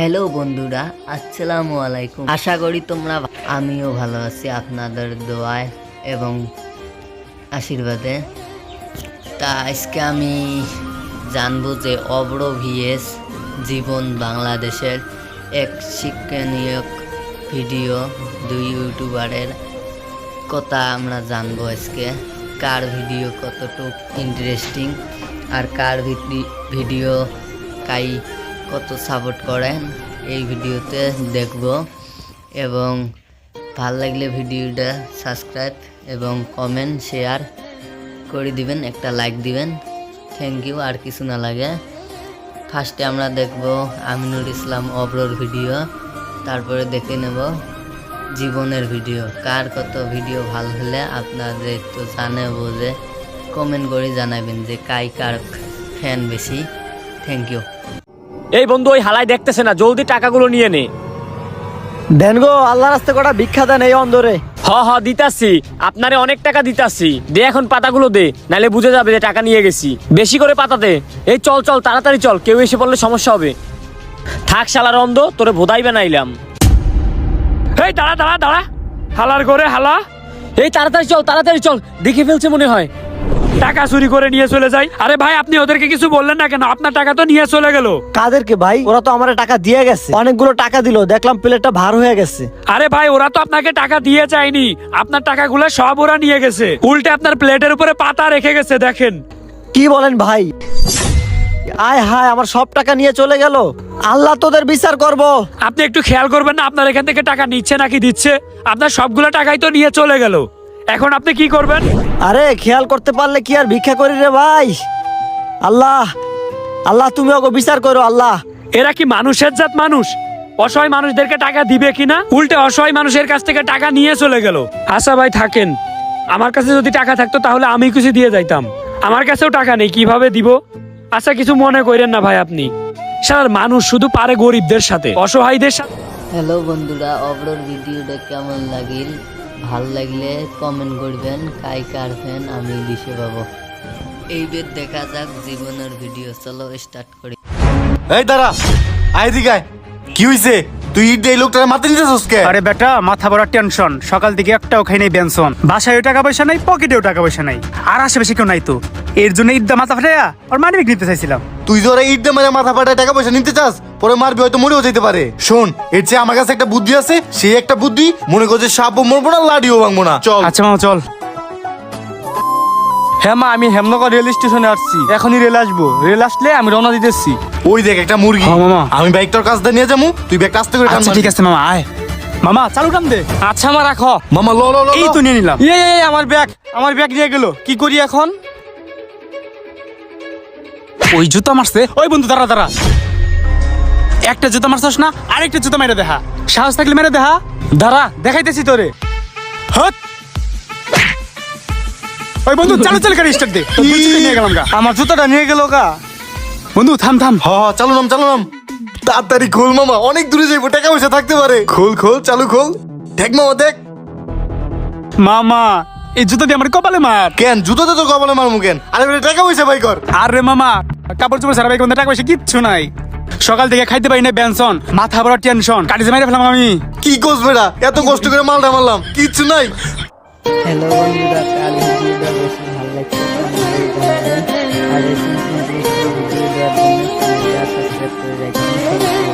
Hello বন্ধুরা, আসসালামু আলাইকুম। আশা করি তোমরা আমিও ভালো আছি আপনাদের দোয়ায় এবং আশীর্বাদে। তা আজকে আমি জানবো যে অব্র ভিএস জীবন বাংলাদেশের এক শিক্ষণীয় ভিডিও দুই ইউটিউবারের কথা আমরা জানবো আজকে। কার ভিডিও কতটুকু ইন্টারেস্টিং আর কার ভিডিও কত সাপোর্ট করেন এই ভিডিওতে দেখব। এবং ভাল লাগলে ভিডিওটা সাবস্ক্রাইব এবং কমেন্ট শেয়ার করে দিবেন, একটা লাইক দিবেন। Thank you. আর কিছু না লাগে। ফার্স্টে আমরা দেখব আমিনুল ইসলাম অব্রর ভিডিও, তারপরে দেখে নেব জীবনের ভিডিও। কার কত ভিডিও ভালো হলে আপনাদের তো জানে বোঝে কমেন্ট করে জানাবেন যে কার ফ্যান বেশি। Thank you. এই বন্ধু, ওই হালাই দেখতেছে না, জলদি টাকাগুলো নিয়ে নে। দেন গো, আল্লাহ রাস্তে কটা ভিক্ষা দেন এই অন্ধরে। হ দিতাছি, আপনারে অনেক টাকা দিতাছি। দে এখন পাতাগুলো দে, নাহলে বুঝে যাবে যে টাকা নিয়ে গেছি। বেশি করে পাতা দে। এই চল তাড়াতাড়ি চল, কেউ এসে পড়লে সমস্যা হবে। থাক শালার অন্ধ, তোরে ভোদাই বানাইলাম। এই দাঁড়া, হালার করে হালা। এই তাড়াতাড়ি চল, দেখে ফেলছে মনে হয়। টাকা চুরি করে নিয়ে চলে যায়। আরে ভাই, আপনি ওদেরকে কিছু বললেন না কেন? আপনার টাকা তো নিয়ে চলে গেল। কাদেরকে ভাই? ওরা তো আমার টাকা দিয়ে গেছে, অনেকগুলো টাকা দিল, দেখলাম প্লেটটা ভার হয়ে গেছে। আরে ভাই, ওরা তো আপনাকে টাকা দিয়ে যায়নি, আপনার টাকাগুলো সব ওরা নিয়ে গেছে। উল্টে আপনার প্লেটের উপরে পাতা রেখে গেছে, দেখেন। কি বলেন ভাই? আয় হায়, আমার সব টাকা নিয়ে চলে গেল। আল্লাহ তোদের বিচার করব। আপনি একটু খেয়াল করবেন না আপনার এখান থেকে টাকা নিচ্ছে নাকি দিচ্ছে? আপনার সবগুলো টাকাই তো নিয়ে চলে গেল। এখন আপনি কি করবেন? আরে খেয়াল করতে পারলে কি আর ভিক্ষা করি রে ভাই? আল্লাহ তুমি ওকে বিচার করো আল্লাহ। এরা কি মানুষের জাত মানুষ? অসহায় মানুষদেরকে টাকা দিবে কিনা, উল্টে অসহায় মানুষের কাছ থেকে টাকা নিয়ে চলে গেল। আচ্ছা ভাই থাকেন, আমার কাছে যদি টাকা থাকতো তাহলে আমি কিছু দিয়ে যাইতাম। আমার কাছেও টাকা নেই, কিভাবে দিব? আচ্ছা কিছু মনে করেন না ভাই। আপনি সারা মানুষ শুধু পারে গরিবদের সাথে, অসহায়দের সাথে। হ্যালো বন্ধুরা, অব্রর ভিডিওটা কেমন লাগিল? ভাল লাগলে কমেন্ট করবেন। কার ফ্যান আমি দিশে পাবো। এইবার দেখা যাক জীবনের ভিডিও। চলো স্টার্ট করি। এই দাঁড়া, আয় দিকে আয়। কি হইছে? তুই ঈদ এই লোকটার মাথা নিতেছস কে? আরে বেটা, মাথা বড় টেনশন। সকাল থেকে একটাও খাই নাই বেনশন। বাসায়ও টাকা পয়সা নাই, পকেটেও টাকা পয়সা নাই, আর আশেপাশে কেউ নাই তো। এর জন্য ঈদটা মাথা ফাটাইয়া আর মানিব্যাগ নিতে চাইছিলাম। তুই যে ওরা ঈদ দে মানে মাথা ফাটায় টাকা পয়সা নিতে চাস, পরে মারবি, হয়তো মরেও যেতে পারে। শোন, এর চেয়ে আমার কাছে একটা বুদ্ধি আছে। সেই একটা বুদ্ধি মনে করছে সাপও মরবো না, লাডিও ভাঙবো না। চল। আচ্ছা মামা চল। হ্যাঁ মা, আমি হেমনগর রেল স্টেশনে আসছি, এখনই রেল আসবো। রেল আসলে আমি রওনা দিতেছি। ওই দেখ একটা মুরগি। হ্যাঁ মামা। আমি বাইকটার কাছ দিয়ে নিয়ে যাবো, তুই ব্যাগটা আস্তে করে টান আচ্ছা মারবি। ঠিক আছে মামা, আয়। মামা চালু টান দে। আচ্ছা মা রাখো। মামা ল এই তো নিয়ে নিলাম। আমার ব্যাগ নিয়ে গেল, কি করি এখন? ওই জুতা মারছে। ওই বন্ধু দাঁড়া, একটা জুতা মারছস না, আরেকটা জুতা মেরে দেখা। সাহস থাকলে মেরে দেখা। দাঁড়া, দেখাইতেছি তোরে। হট। ওই বন্ধু চালু গাড়ি স্টার্ট দে। তোর জুতা নিয়ে গেলাম গা। আমার জুতাটা নিয়ে গেল গা। বন্ধু থাম। চালু নাম। তাড়াতাড়ি খোল মামা, অনেক দূরে যাইবো, টাকা পয়সা থাকতে পারে। খোল চালু খোল। দেখ মামা দেখ। মামা এই জুতা দিয়ে আমার কপালে মার। কেন জুতোতে তো কপালে মারমু কেন? আরে টাকা পয়সা বাই কর। আরে মামা, কাপড় চোপড় সারা ভাই, টাকা পয়সা কিচ্ছু নাই। সকাল থেকে খাইতে পারি না, বেনশন, মাথা বড় টেনশন, কাটিতে মেরে ফেলাম আমি। কি কোস বেড়া, এত কষ্ট করে মালটা মারলাম, কিচ্ছু নাই। হ্যালো বন্ধুরা, কার ভিডিওটা বেশি ভালো লাগছে আর এই ভিডিও দেওয়ার জন্য চ্যানেলটা সাবস্ক্রাইব করে রাখবেন।